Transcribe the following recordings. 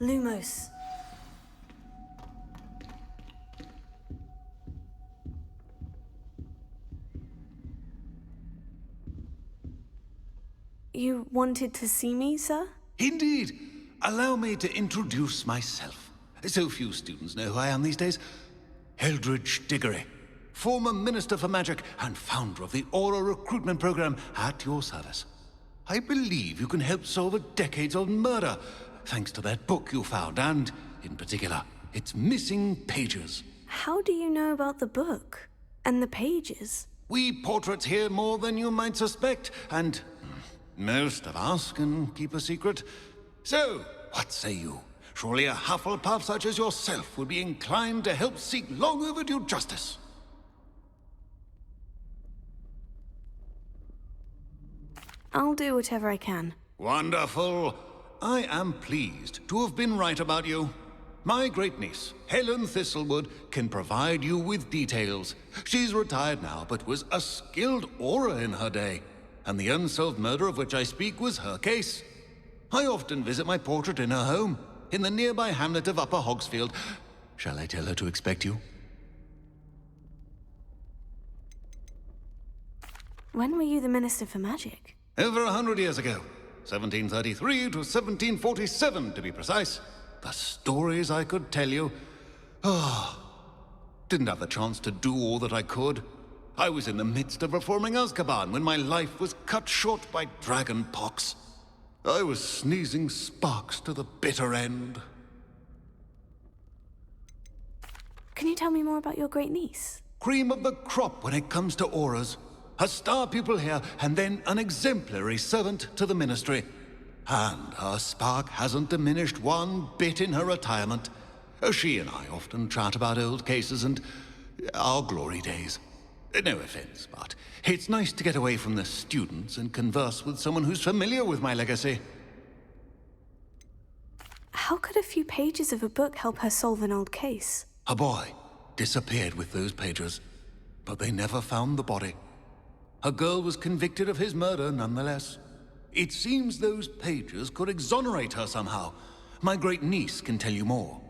Lumos. You wanted to see me, sir? Indeed. Allow me to introduce myself. So few students know who I am these days. Eldridge Diggory, former Minister for Magic and founder of the Aura Recruitment Program, at your service. I believe you can help solve a decades-old murder, thanks to that book you found, and, in particular, its missing pages. How do you know about the book? And the pages? We portraits hear more than you might suspect, and most of us can keep a secret. So, what say you? Surely a Hufflepuff such as yourself would be inclined to help seek long overdue justice. I'll do whatever I can. Wonderful. I am pleased to have been right about you. My great-niece, Helen Thistlewood, can provide you with details. She's retired now, but was a skilled aura in her day. And the unsolved murder of which I speak was her case. I often visit my portrait in her home, in the nearby hamlet of Upper Hogsfield. Shall I tell her to expect you? When were you the Minister for Magic? Over 100 years ago. 1733 to 1747, to be precise. The stories I could tell you. Didn't have the chance to do all that I could. I was in the midst of reforming Azkaban when my life was cut short by dragon pox. I was sneezing sparks to the bitter end. Can you tell me more about your great niece? Cream of the crop when it comes to auras. A star pupil here, and then an exemplary servant to the ministry. And her spark hasn't diminished one bit in her retirement. She and I often chat about old cases and our glory days. No offense, but it's nice to get away from the students and converse with someone who's familiar with my legacy. How could a few pages of a book help her solve an old case? A boy disappeared with those pages, but they never found the body. A girl was convicted of his murder nonetheless. It seems those pages could exonerate her somehow. My great-niece can tell you more.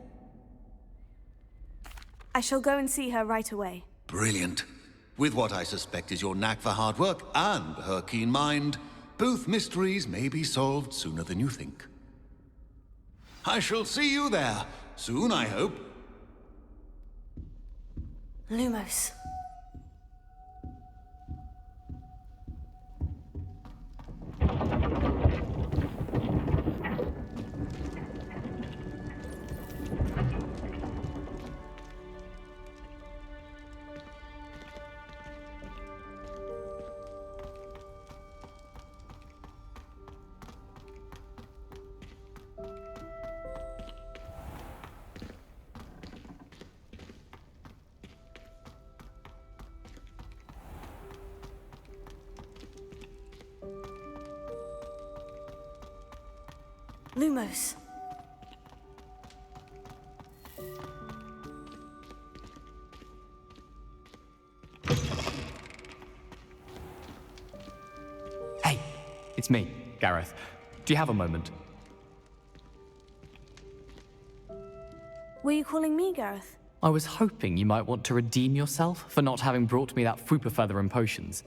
I shall go and see her right away. Brilliant. With what I suspect is your knack for hard work and her keen mind, both mysteries may be solved sooner than you think. I shall see you there, soon I hope. Lumos. Lumos. Hey, it's me, Gareth. Do you have a moment? Were you calling me, Gareth? I was hoping you might want to redeem yourself for not having brought me that Fooper feather and potions.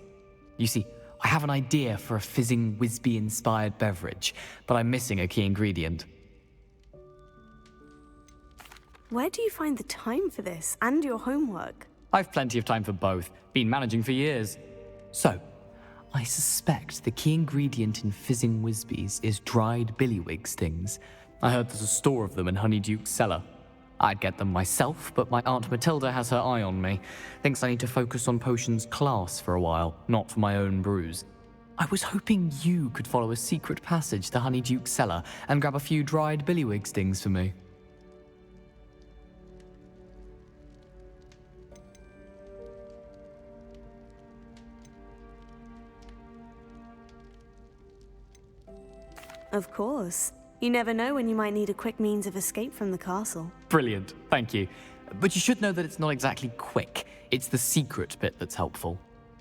You see, I have an idea for a fizzing Whizbee-inspired beverage, but I'm missing a key ingredient. Where do you find the time for this, and your homework? I've plenty of time for both. Been managing for years. So, I suspect the key ingredient in fizzing Whizbees is dried billywig stings. I heard there's a store of them in Honeyduke's cellar. I'd get them myself, but my Aunt Matilda has her eye on me. Thinks I need to focus on potions class for a while, not for my own brews. I was hoping you could follow a secret passage to Honeyduke's cellar and grab a few dried billywig stings for me. Of course. You never know when you might need a quick means of escape from the castle. Brilliant, thank you. But you should know that it's not exactly quick. It's the secret bit that's helpful.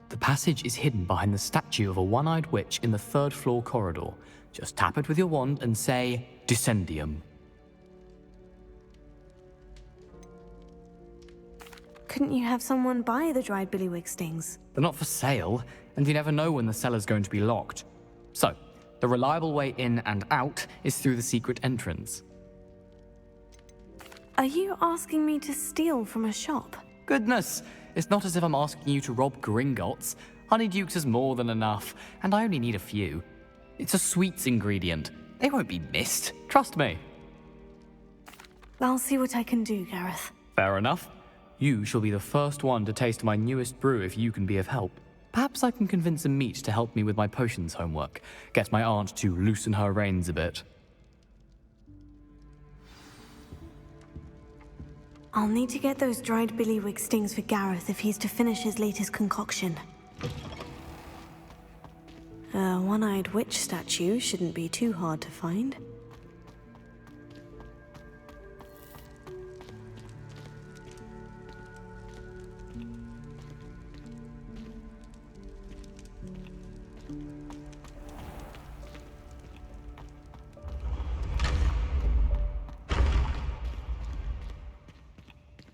The passage is hidden behind the statue of a one-eyed witch in the third-floor corridor. Just tap it with your wand and say, Descendium. couldn't you have someone buy the dried billywig stings? They're not for sale, and you never know when the cellar's going to be locked. So, the reliable way in and out is through the secret entrance. Are you asking me to steal from a shop? Goodness, it's not as if I'm asking you to rob Gringotts. Honeydukes is more than enough, and I only need a few. It's a sweets ingredient. They won't be missed, trust me. I'll see what I can do, Gareth. Fair enough. You shall be the first one to taste my newest brew if you can be of help. Perhaps I can convince a meat to help me with my potions homework. Get my aunt to loosen her reins a bit. I'll need to get those dried billywig stings for Gareth if he's to finish his latest concoction. A one-eyed witch statue shouldn't be too hard to find.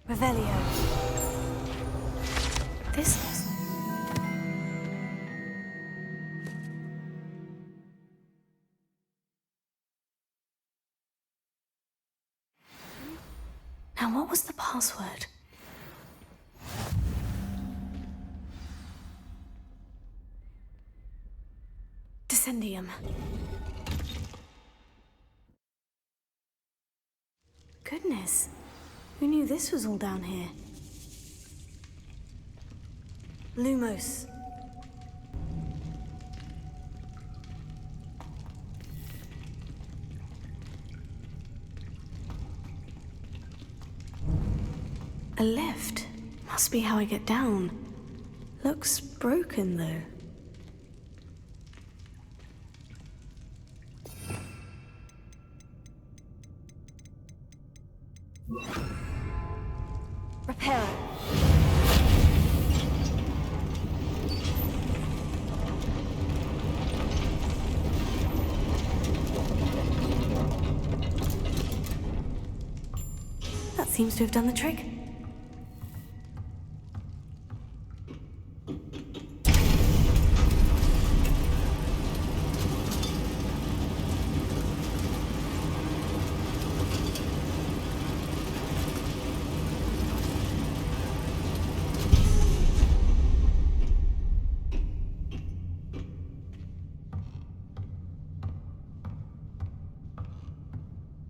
Revelio. This... Now, what was the password? Descendium. Goodness. Who knew this was all down here? Lumos. A lift. Must be how I get down. Looks broken, though. Repair. That seems to have done the trick.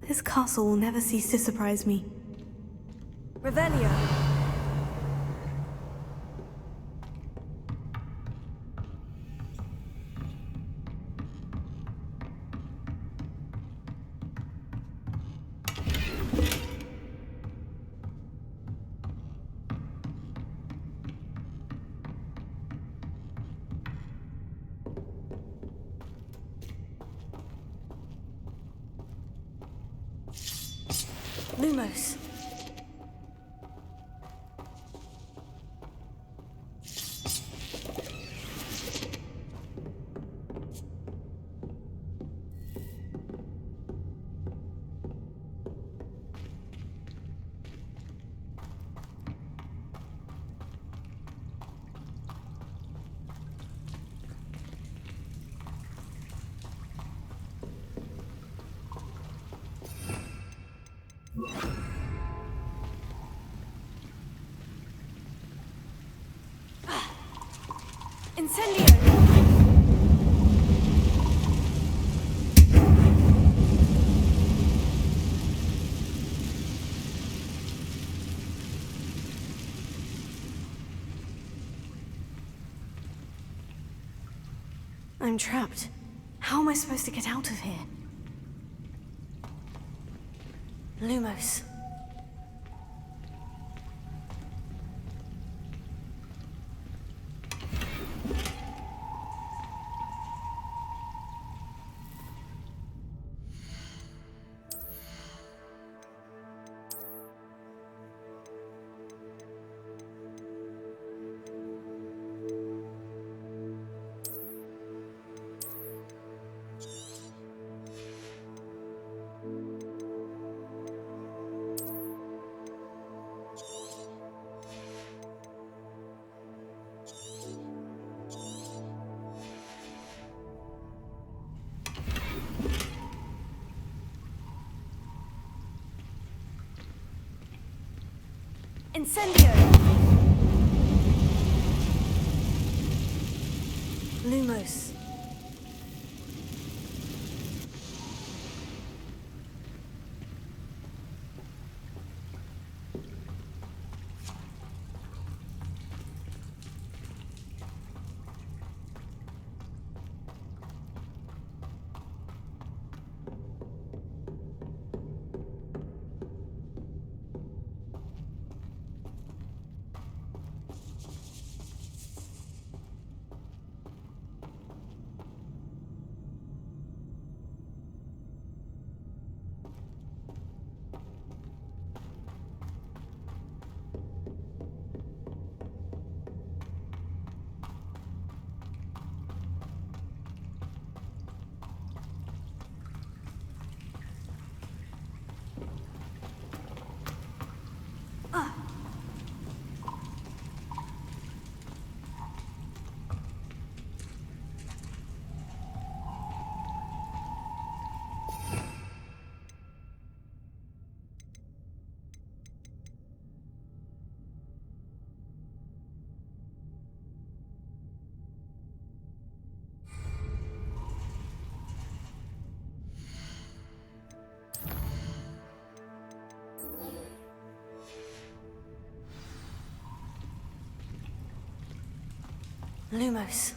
This castle will never cease to surprise me. Revelio. Lumos. Incendio! I'm trapped. How am I supposed to get out of here? Lumos. Incendio! Lumos. Lumos.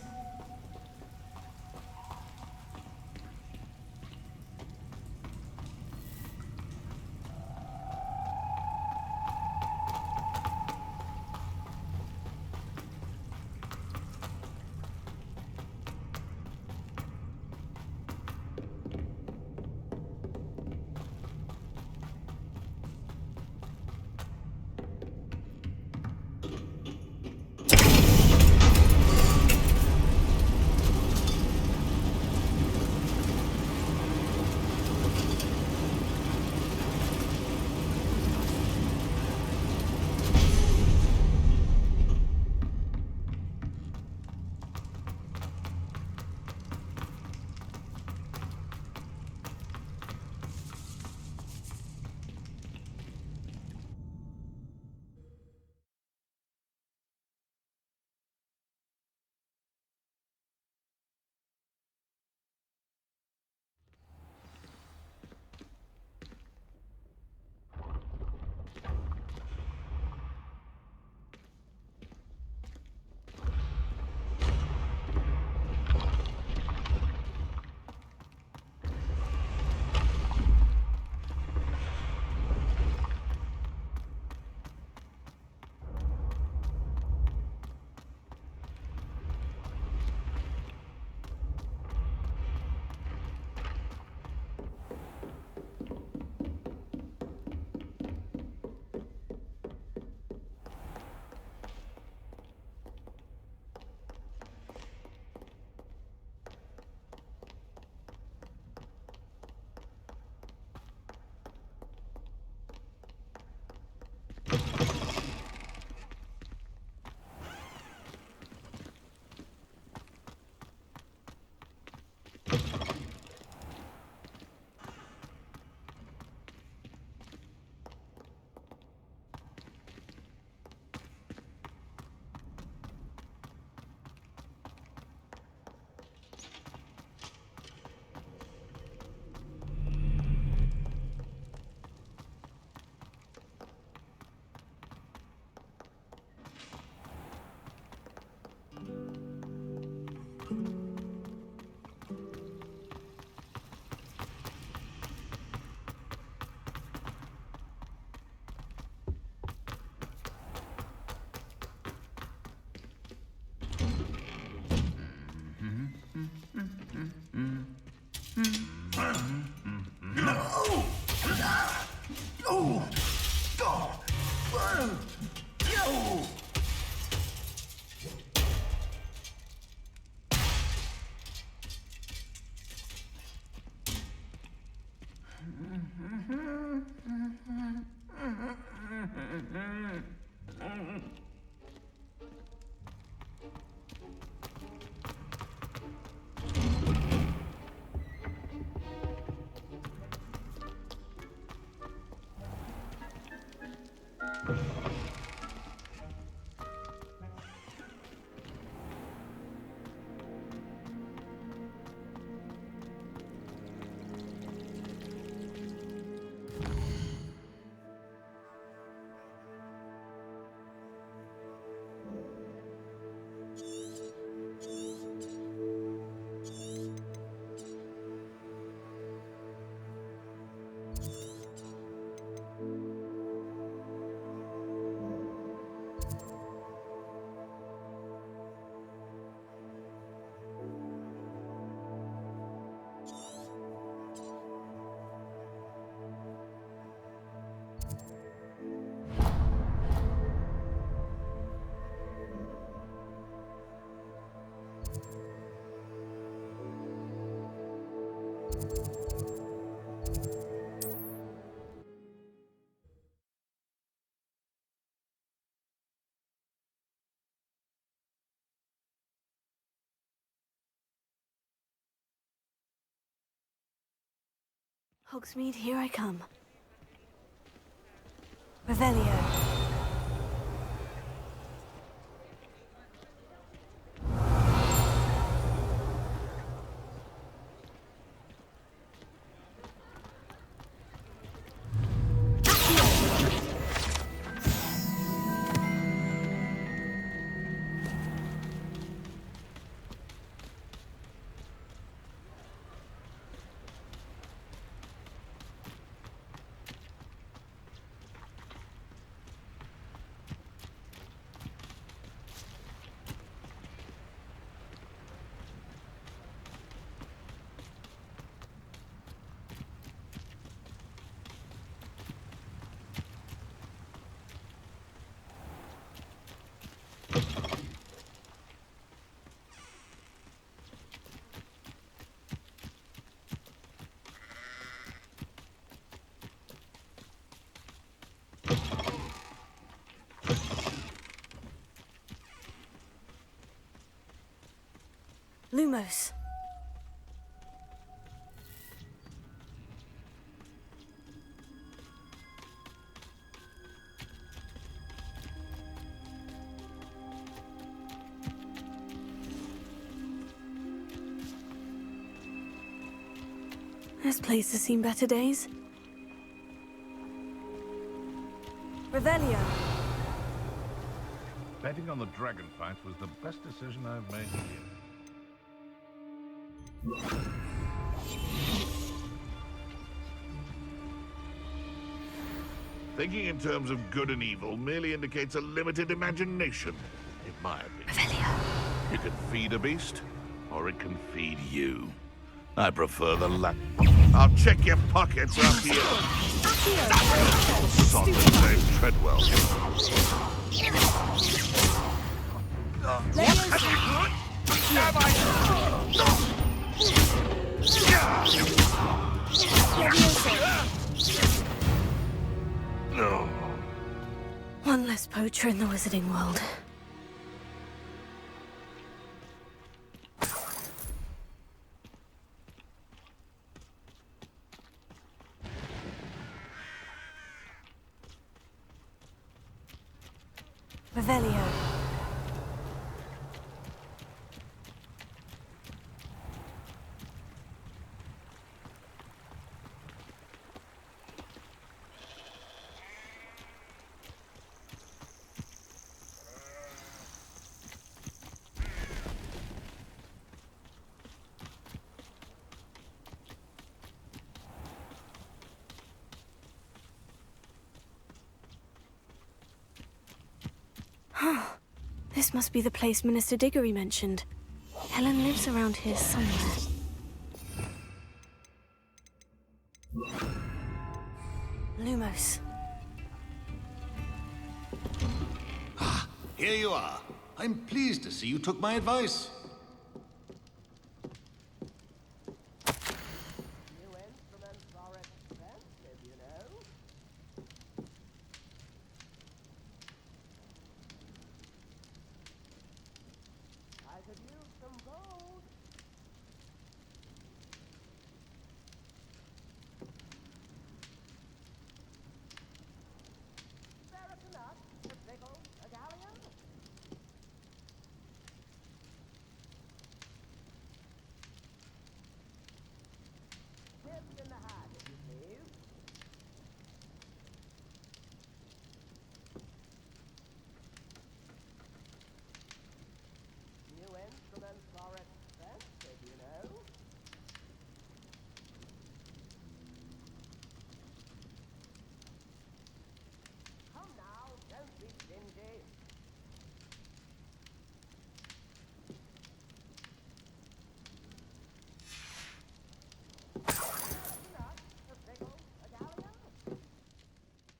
Hogsmeade, here I come. Revelio. Lumos. This place has seen better days. Revelio. Betting on the dragon fight was the best decision I've made here. Thinking in terms of good and evil merely indicates a limited imagination, in my opinion. Revelio. You can feed a beast, or it can feed you. I prefer the latter. I'll check your pockets after you. Son of Dave Treadwell. No. One less poacher in the wizarding world. Revelio. This must be the place Minister Diggory mentioned. Helen lives around here somewhere. Lumos. Ah, here you are. I'm pleased to see you took my advice.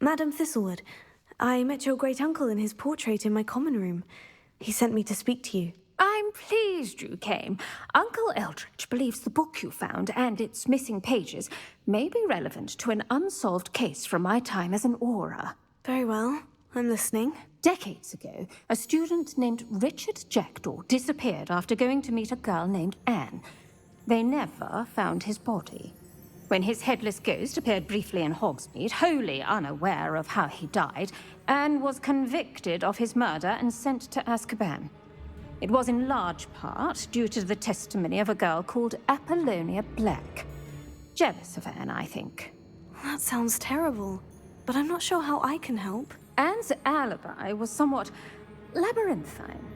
Madam Thistlewood, I met your great-uncle in his portrait in my common room. He sent me to speak to you. I'm pleased you came. Uncle Eldridge believes the book you found and its missing pages may be relevant to an unsolved case from my time as an aura. Very well. I'm listening. Decades ago, a student named Richard Jackdaw disappeared after going to meet a girl named Anne. They never found his body. When his headless ghost appeared briefly in Hogsmeade, wholly unaware of how he died, Anne was convicted of his murder and sent to Azkaban. It was in large part due to the testimony of a girl called Apollonia Black. Jealous of Anne, I think. That sounds terrible, but I'm not sure how I can help. Anne's alibi was somewhat labyrinthine.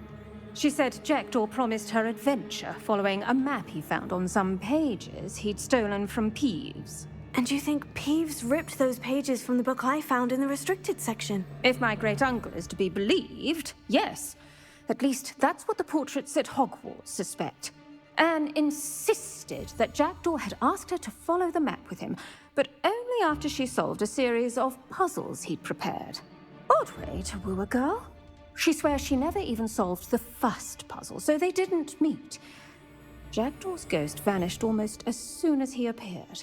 She said Jackdaw promised her adventure following a map he found on some pages he'd stolen from Peeves. And you think Peeves ripped those pages from the book I found in the restricted section? If my great-uncle is to be believed, yes. At least that's what the portraits at Hogwarts suspect. Anne insisted that Jackdaw had asked her to follow the map with him, but only after she solved a series of puzzles he'd prepared. Odd way to woo a girl. She swears she never even solved the first puzzle, so they didn't meet. Jackdaw's ghost vanished almost as soon as he appeared.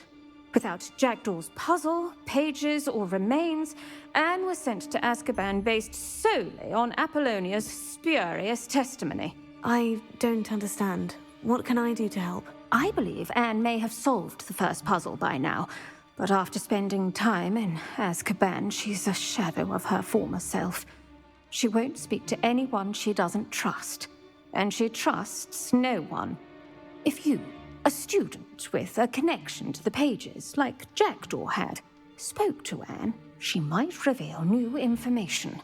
Without Jackdaw's puzzle, pages, or remains, Anne was sent to Azkaban based solely on Apollonia's spurious testimony. I don't understand. What can I do to help? I believe Anne may have solved the first puzzle by now, but after spending time in Azkaban, she's a shadow of her former self. She won't speak to anyone she doesn't trust, and she trusts no one. If you, a student with a connection to the pages, like Jackdaw had, spoke to Anne, she might reveal new information.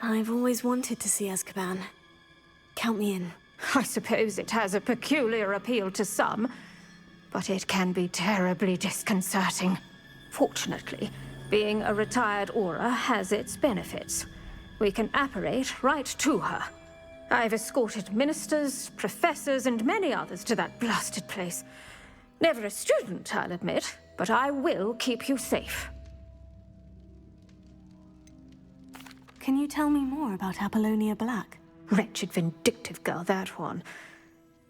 I've always wanted to see Azkaban. Count me in. I suppose it has a peculiar appeal to some, but it can be terribly disconcerting. Fortunately, being a retired Auror has its benefits. We can apparate right to her. I've escorted ministers, professors, and many others to that blasted place. Never a student, I'll admit, but I will keep you safe. Can you tell me more about Apollonia Black? Wretched, vindictive girl, that one.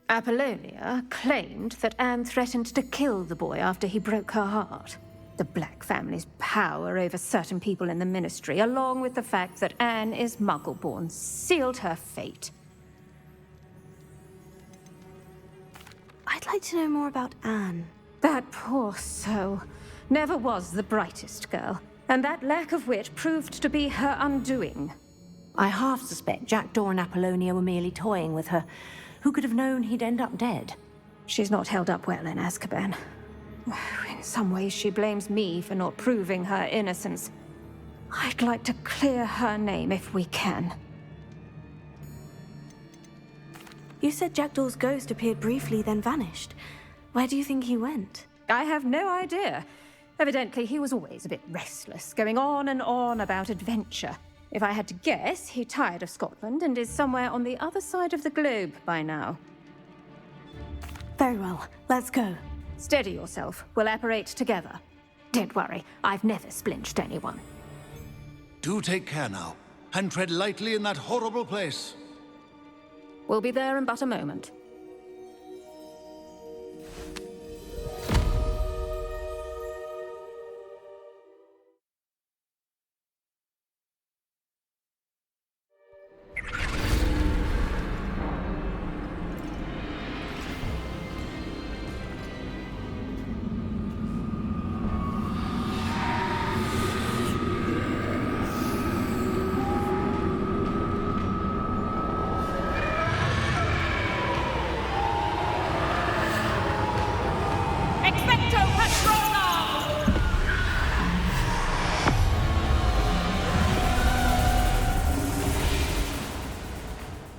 Apollonia claimed that Anne threatened to kill the boy after he broke her heart. The Black family's power over certain people in the Ministry, along with the fact that Anne is Muggle-born, sealed her fate. I'd like to know more about Anne. That poor soul never was the brightest girl, and that lack of wit proved to be her undoing. I half suspect Jackdaw and Apollonia were merely toying with her. Who could have known he'd end up dead? She's not held up well in Azkaban. In some ways, she blames me for not proving her innocence. I'd like to clear her name if we can. You said Jackdaw's ghost appeared briefly, then vanished. Where do you think he went? I have no idea. Evidently, he was always a bit restless, going on and on about adventure. If I had to guess, he tired of Scotland and is somewhere on the other side of the globe by now. Very well, let's go. Steady yourself. We'll apparate together. Don't worry, I've never splinched anyone. Do take care now, and tread lightly in that horrible place. We'll be there in but a moment.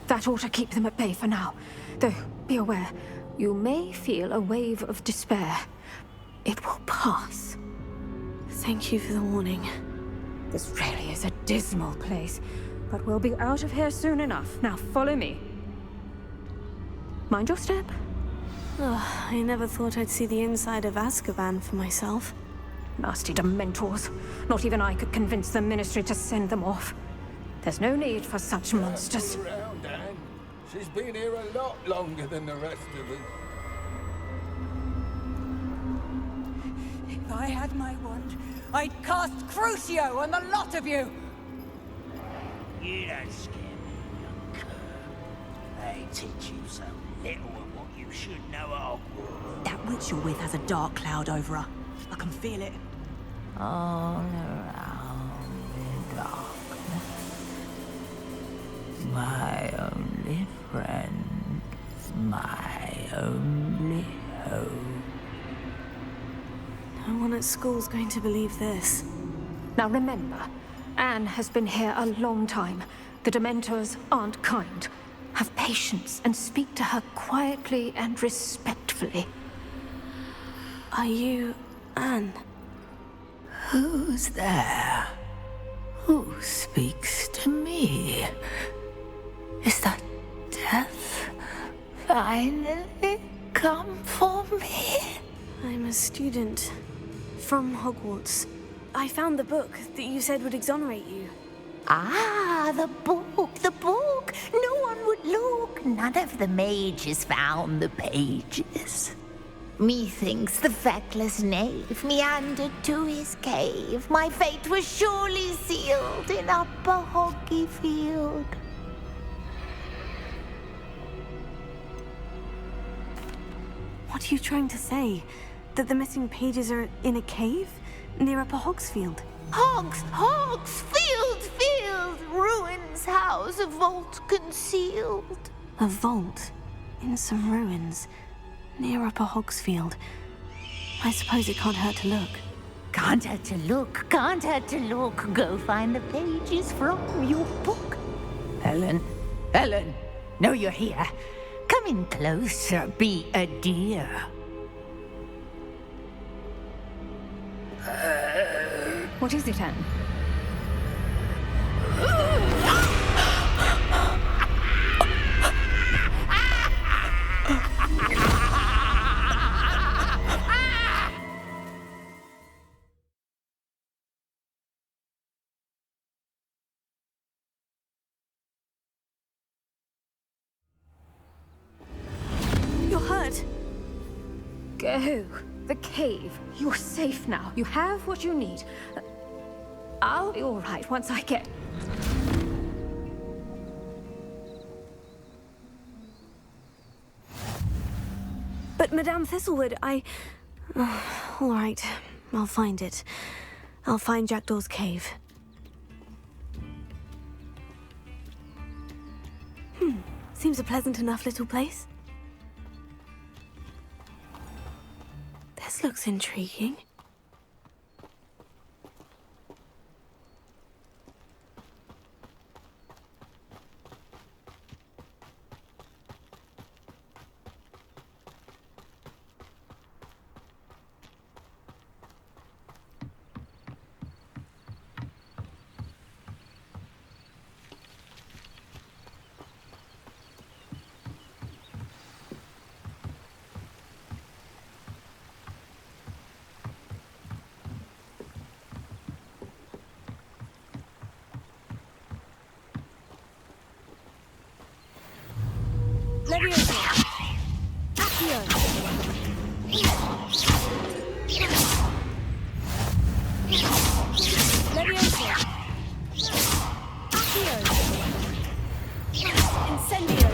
That ought to keep them at bay for now. Though, be aware, you may feel a wave of despair. It will pass. Thank you for the warning. This really is a dismal place, but we'll be out of here soon enough. Now follow me. Mind your step. Ugh, I never thought I'd see the inside of Azkaban for myself. Nasty Dementors. Not even I could convince the Ministry to send them off. There's no need for such monsters. Around, Anne. She's been here a lot longer than the rest of us. I had my wand, I'd cast Crucio on the lot of you! You don't scare me, young cur. They teach you so little of what you should know at Hogwarts. That witch you're with has a dark cloud over her. I can feel it. All around the darkness. My only friend, my only hope. No one at school's going to believe this. Now remember, Anne has been here a long time. The Dementors aren't kind. Have patience and speak to her quietly and respectfully. Are you Anne? Who's there? Who speaks to me? Is that death finally come for me? I'm a student from Hogwarts. I found the book that you said would exonerate you. Ah, the book, the book. No one would look. None of the mages found the pages. Methinks the feckless knave meandered to his cave. My fate was surely sealed in Upper Hoggyfield. What are you trying to say? That the missing pages are in a cave? Near Upper Hogsfield? Field, ruins house, a vault concealed. A vault? In some ruins? Near Upper Hogsfield? I suppose it can't hurt to look. Can't hurt to look, can't hurt to look. Go find the pages from your book. Helen, know you're here. Come in closer, be a dear. What is it, Anne? You're hurt. Go. The cave. You're safe now. You have what you need. I'll be all right once I get... But Madame Thistlewood, all right, I'll find it. I'll find Jackdaw's cave. Seems a pleasant enough little place. This looks intriguing. Leviosa! Accio! Leviosa! Accio! Incendio!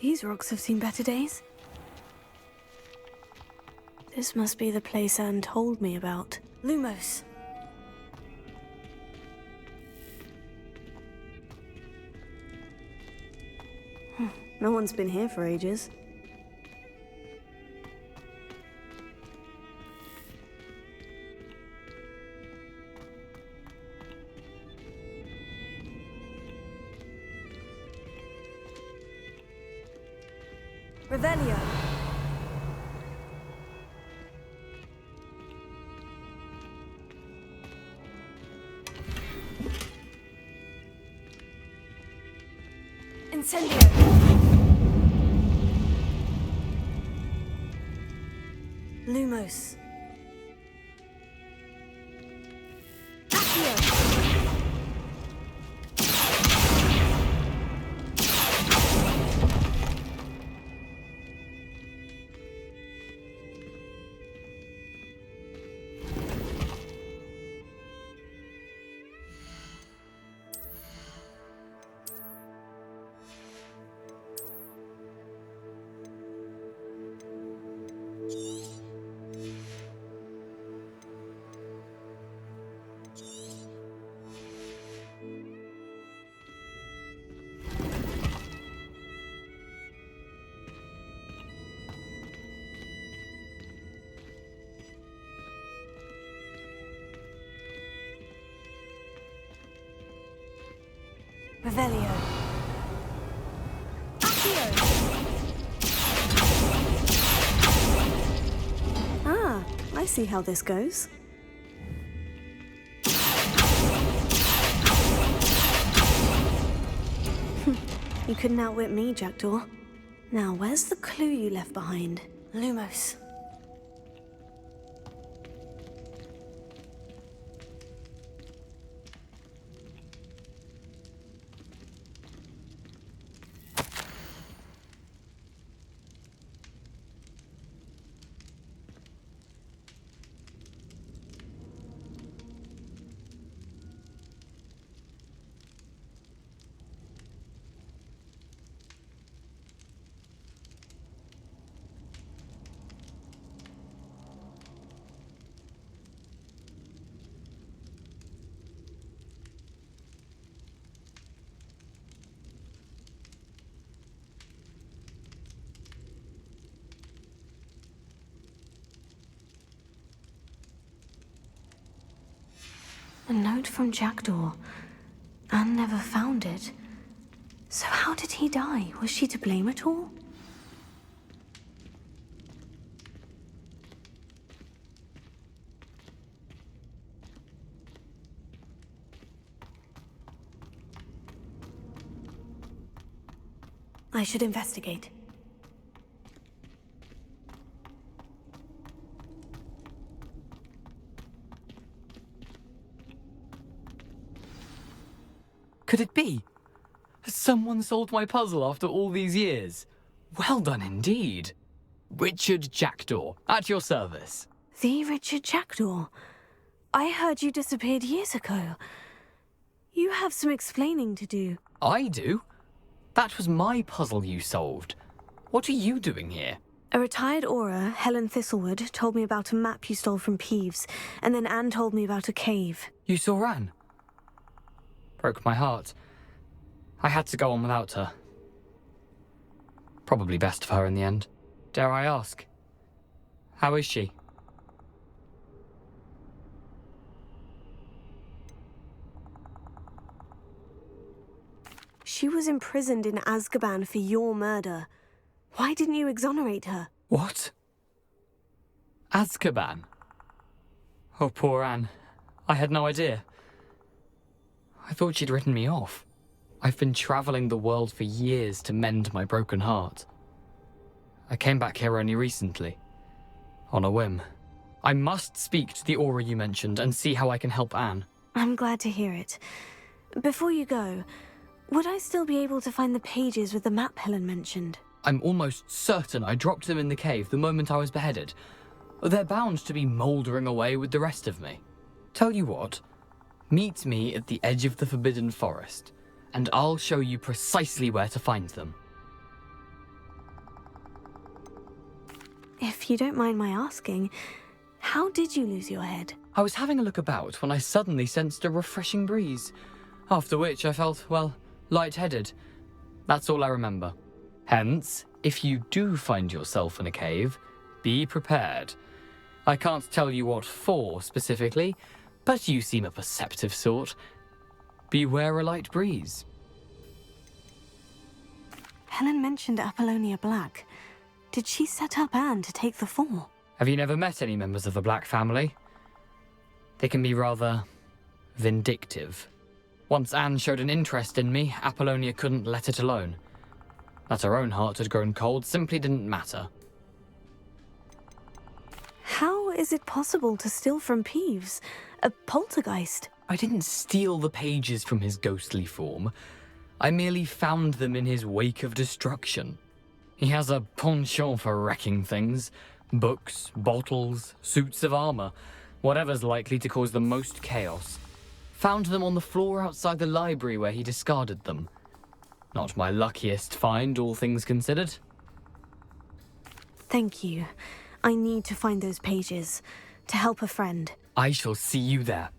These rocks have seen better days. This must be the place Anne told me about. Lumos. No one's been here for ages. Revelio. Incendio! Lumos. Accio! Revelio. Accio! Ah, I see how this goes. You couldn't outwit me, Jackdaw. Now, where's the clue you left behind? Lumos. A note from Jackdaw. Anne never found it. So how did he die? Was she to blame at all? I should investigate. Could it be? Has someone solved my puzzle after all these years? Well done indeed. Richard Jackdaw, at your service. The Richard Jackdaw? I heard you disappeared years ago. You have some explaining to do. I do? That was my puzzle you solved. What are you doing here? A retired aura, Helen Thistlewood, told me about a map you stole from Peeves, and then Anne told me about a cave. You saw Anne? Broke my heart. I had to go on without her. Probably best for her in the end. Dare I ask? How is she? She was imprisoned in Azkaban for your murder. Why didn't you exonerate her? What? Azkaban? Oh, poor Anne. I had no idea. I thought she'd written me off. I've been traveling the world for years to mend my broken heart. I came back here only recently, on a whim. I must speak to the aura you mentioned and see how I can help Anne. I'm glad to hear it. Before you go, would I still be able to find the pages with the map Helen mentioned? I'm almost certain I dropped them in the cave the moment I was beheaded. They're bound to be mouldering away with the rest of me. Tell you what, meet me at the edge of the Forbidden Forest, and I'll show you precisely where to find them. If you don't mind my asking, how did you lose your head? I was having a look about when I suddenly sensed a refreshing breeze, after which I felt, well, lightheaded. That's all I remember. Hence, if you do find yourself in a cave, be prepared. I can't tell you what for specifically, but you seem a perceptive sort. Beware a light breeze. Helen mentioned Apollonia Black. Did she set up Anne to take the fall? Have you never met any members of the Black family? They can be rather vindictive. Once Anne showed an interest in me, Apollonia couldn't let it alone. That her own heart had grown cold simply didn't matter. How is it possible to steal from Peeves? A poltergeist? I didn't steal the pages from his ghostly form. I merely found them in his wake of destruction. He has a penchant for wrecking things. Books, bottles, suits of armor, whatever's likely to cause the most chaos. Found them on the floor outside the library where he discarded them. Not my luckiest find, all things considered. Thank you. I need to find those pages to help a friend. I shall see you there.